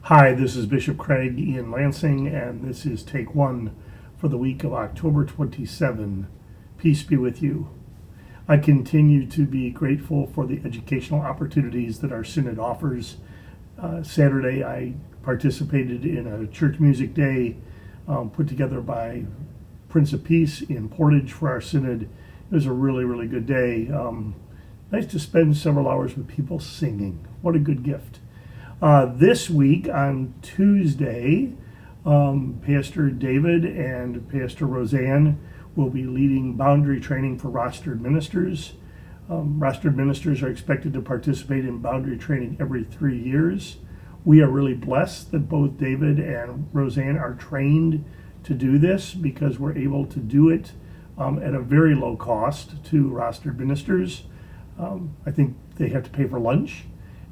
Hi, this is Bishop Craig in Lansing, and this is Take One for the week of October 27. Peace be with you. I continue to be grateful for the educational opportunities that our Synod offers. Saturday, I participated in a church music day put together by Prince of Peace in Portage for our Synod. It was a really, really good day. Nice to spend several hours with people singing. What a good gift. This week on Tuesday, Pastor David and Pastor Roseanne will be leading boundary training for rostered ministers. Rostered ministers are expected to participate in boundary training every 3 years. We are really blessed that both David and Roseanne are trained to do this because we're able to do it at a very low cost to rostered ministers. I think they have to pay for lunch.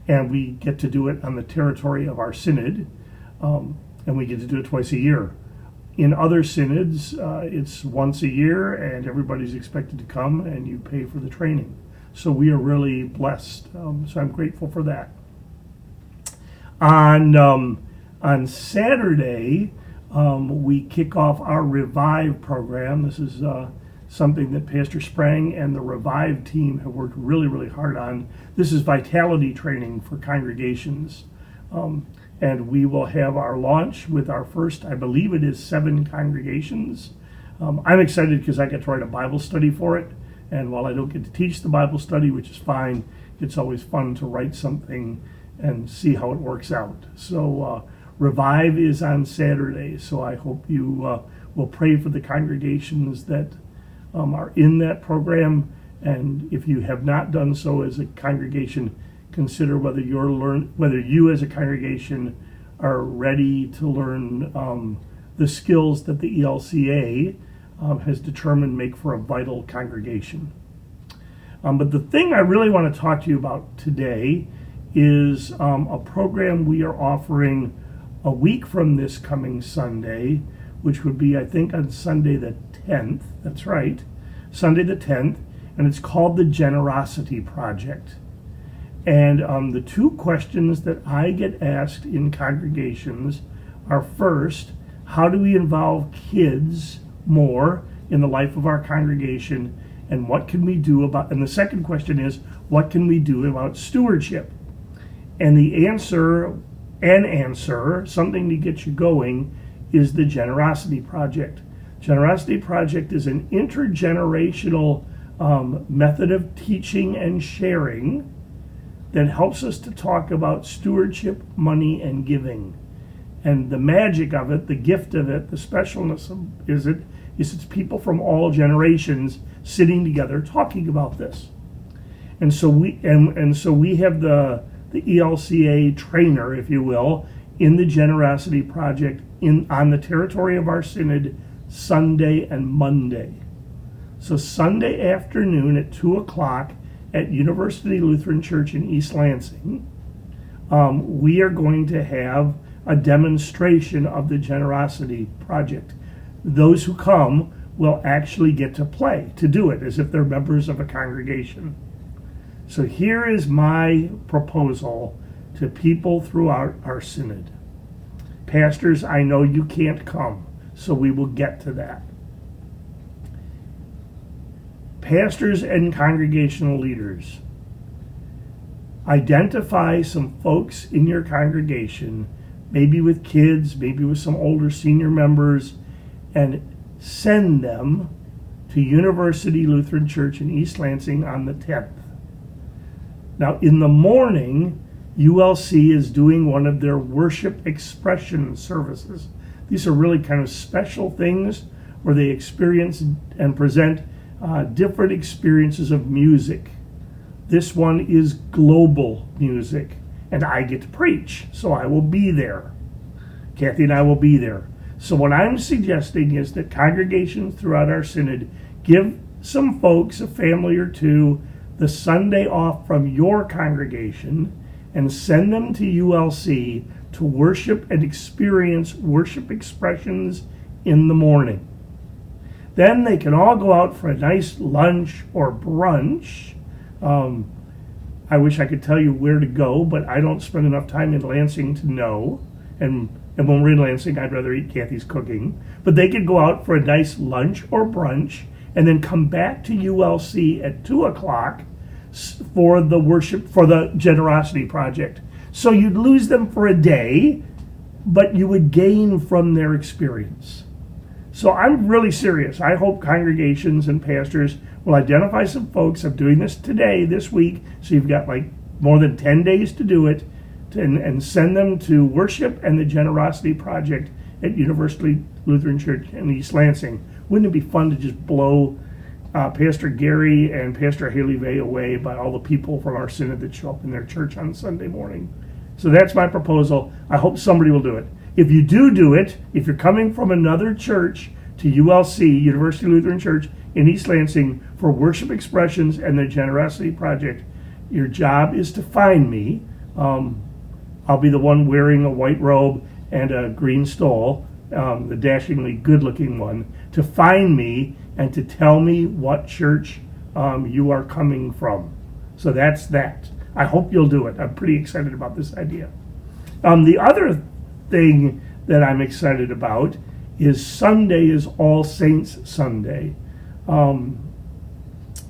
And we get to do it on the territory of our synod, and we get to do it twice a year. In other synods, it's once a year, and everybody's expected to come, and you pay for the training. So we are really blessed. So I'm grateful for that. On Saturday, we kick off our Revive program. This is something that Pastor Sprang and the Revive team have worked really, really hard on. This is vitality training for congregations. And we will have our launch with our first, I believe it is 7 congregations. I'm excited because I get to write a Bible study for it. And while I don't get to teach the Bible study, which is fine, it's always fun to write something and see how it works out. So Revive is on Saturday. So I hope you will pray for the congregations that are in that program, and if you have not done so as a congregation, consider whether you as a congregation are ready to learn the skills that the ELCA has determined make for a vital congregation. But the thing I really want to talk to you about today is a program we are offering a week from this coming Sunday, which would be, I think, on Sunday the 10th. That's right, Sunday the 10th, and it's called the Generosity Project. And the 2 questions that I get asked in congregations are, first, how do we involve kids more in the life of our congregation, and what can we do about, and the second question is, what can we do about stewardship? And the answer, something to get you going, is the Generosity Project. Generosity Project is an intergenerational method of teaching and sharing that helps us to talk about stewardship, money, and giving. And the magic of it, the gift of it, the specialness is it's people from all generations sitting together talking about this. And so we have the ELCA trainer, if you will, in the Generosity Project on the territory of our synod, Sunday and Monday. So Sunday afternoon at 2 o'clock at University Lutheran Church in East Lansing, we are going to have a demonstration of the Generosity Project. Those who come will actually get to play, to do it as if they're members of a congregation. So here is my proposal to people throughout our synod. Pastors, I know you can't come, so we will get to that. Pastors and congregational leaders, identify some folks in your congregation, maybe with kids, maybe with some older senior members, and send them to University Lutheran Church in East Lansing on the 10th. Now, in the morning, ULC is doing one of their worship expression services. These are really kind of special things where they experience and present different experiences of music. This one is global music, and I get to preach, so I will be there. Kathy and I will be there. So what I'm suggesting is that congregations throughout our synod give some folks, a family or two, the Sunday off from your congregation and send them to ULC to worship and experience worship expressions in the morning. Then they can all go out for a nice lunch or brunch. I wish I could tell you where to go, but I don't spend enough time in Lansing to know. And when we're in Lansing, I'd rather eat Kathy's cooking. But they could go out for a nice lunch or brunch and then come back to ULC at 2 o'clock for the worship, for the Generosity Project. So you'd lose them for a day, but you would gain from their experience. So I'm really serious. I hope congregations and pastors will identify some folks. I'm doing this today, this week, so you've got like more than 10 days to do it, and send them to worship and the Generosity Project at University Lutheran Church in East Lansing. Wouldn't it be fun to just blow Pastor Gary and Pastor Haley Vay away by all the people from our synod that show up in their church on Sunday morning? So that's my proposal. I hope somebody will do it. If you do it, if you're coming from another church to ULC, University Lutheran Church in East Lansing, for worship expressions and the Generosity Project, your job is to find me. I'll be the one wearing a white robe and a green stole, the dashingly good-looking one, to find me and to tell me what church you are coming from. So that's that. I hope you'll do it. I'm pretty excited about this idea. The other thing that I'm excited about is Sunday is All Saints Sunday.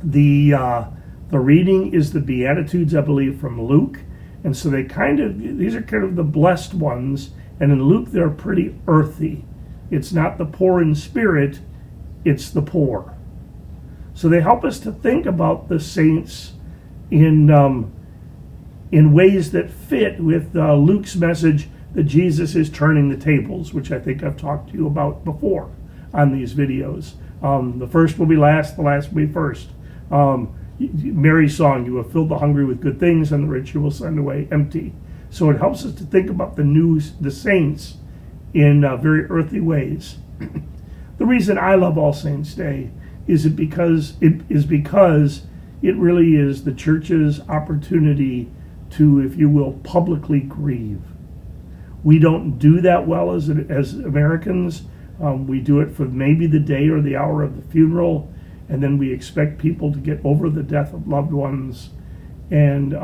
The reading is the Beatitudes, I believe, from Luke. And so these are kind of the blessed ones. And in Luke, they're pretty earthy. It's not the poor in spirit, it's the poor. So they help us to think about the saints in ways that fit with Luke's message that Jesus is turning the tables, which I think I've talked to you about before on these videos. The first will be last, the last will be first. Mary's song, you have filled the hungry with good things, and the rich you will send away empty. So it helps us to think about the saints in very earthy ways. The reason I love All Saints Day is because it really is the church's opportunity to, if you will, publicly grieve. We don't do that well as Americans. We do it for maybe the day or the hour of the funeral, and then we expect people to get over the death of loved ones. And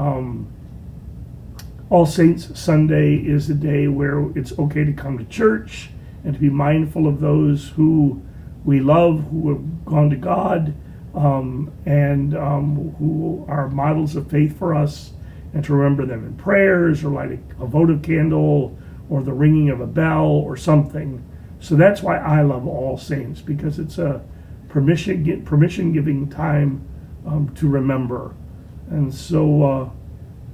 All Saints Sunday is a day where it's okay to come to church and to be mindful of those who we love, who have gone to God, and who are models of faith for us, and to remember them in prayers or light a votive candle or the ringing of a bell or something. So that's why I love All Saints, because it's a permission-giving time to remember. And so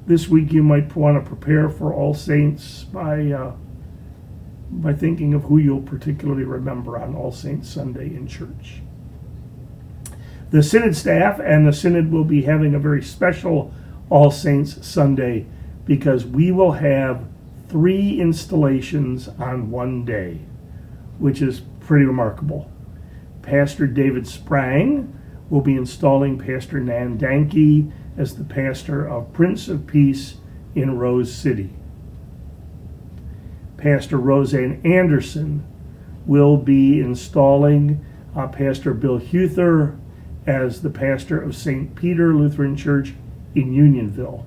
this week you might want to prepare for All Saints by thinking of who you'll particularly remember on All Saints Sunday in church. The Synod staff and the Synod will be having a very special All Saints Sunday, because we will have 3 installations on one day, which is pretty remarkable. Pastor David Sprang will be installing Pastor Nan Danke as the pastor of Prince of Peace in Rose City. Pastor Roseanne Anderson will be installing Pastor Bill Huther as the pastor of St. Peter Lutheran Church in Unionville.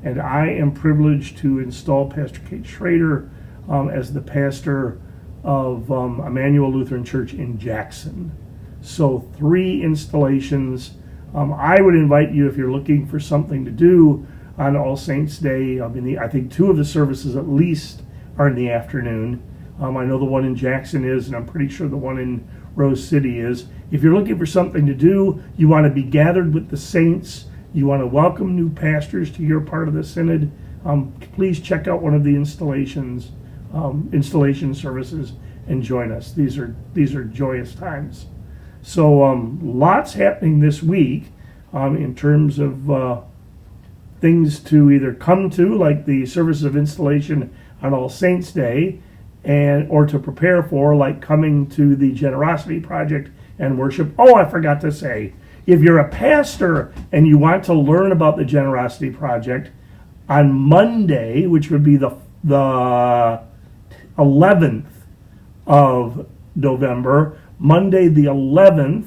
And I am privileged to install Pastor Kate Schrader as the pastor of Emmanuel Lutheran Church in Jackson. So 3 installations. I would invite you, if you're looking for something to do on All Saints Day, I think 2 of the services at least are in the afternoon. I know the one in Jackson is, and I'm pretty sure the one in Rose City is. If you're looking for something to do, you want to be gathered with the saints, you want to welcome new pastors to your part of the synod, please check out one of the installation services and join us. These are joyous times. So lots happening this week in terms of things to either come to, like the service of installation on All Saints Day, or to prepare for, like coming to the Generosity Project and worship. Oh, I forgot to say, if you're a pastor and you want to learn about the Generosity Project, on Monday, which would be the 11th of November, Monday the 11th,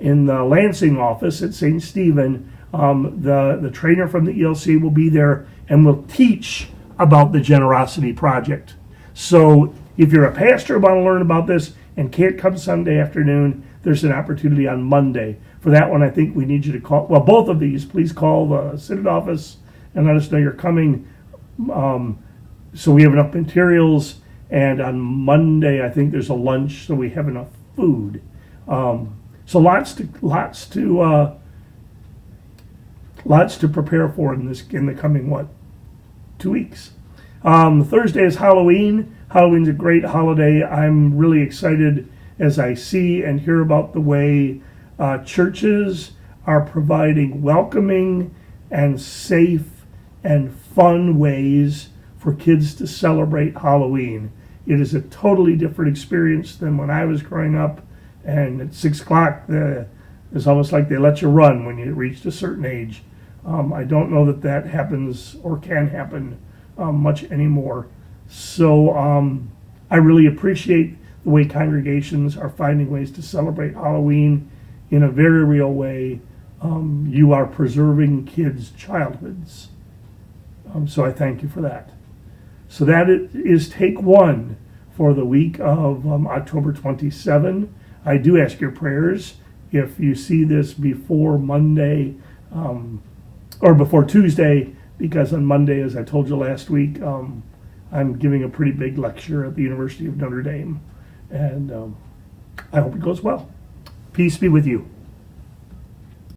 in the Lansing office at St. Stephen, the trainer from the ELC will be there and will teach about the Generosity Project. So if you're a pastor and want to learn about this and can't come Sunday afternoon, there's an opportunity on Monday. For that one, I think we need you to call, well, both of these, please call the Synod office and let us know you're coming, so we have enough materials. And on Monday, I think there's a lunch, so we have enough food. So lots to prepare for in the coming 2 weeks. Thursday is Halloween. Halloween's a great holiday. I'm really excited as I see and hear about the way churches are providing welcoming and safe and fun ways for kids to celebrate Halloween. It is a totally different experience than when I was growing up, and at 6 o'clock it's almost like they let you run when you reached a certain age. I don't know that happens or can happen much anymore. So I really appreciate the way congregations are finding ways to celebrate Halloween in a very real way. You are preserving kids' childhoods. So I thank you for that. So that is take one for the week of October 27. I do ask your prayers if you see this before Monday or before Tuesday, because on Monday, as I told you last week, I'm giving a pretty big lecture at the University of Notre Dame, and I hope it goes well. Peace be with you.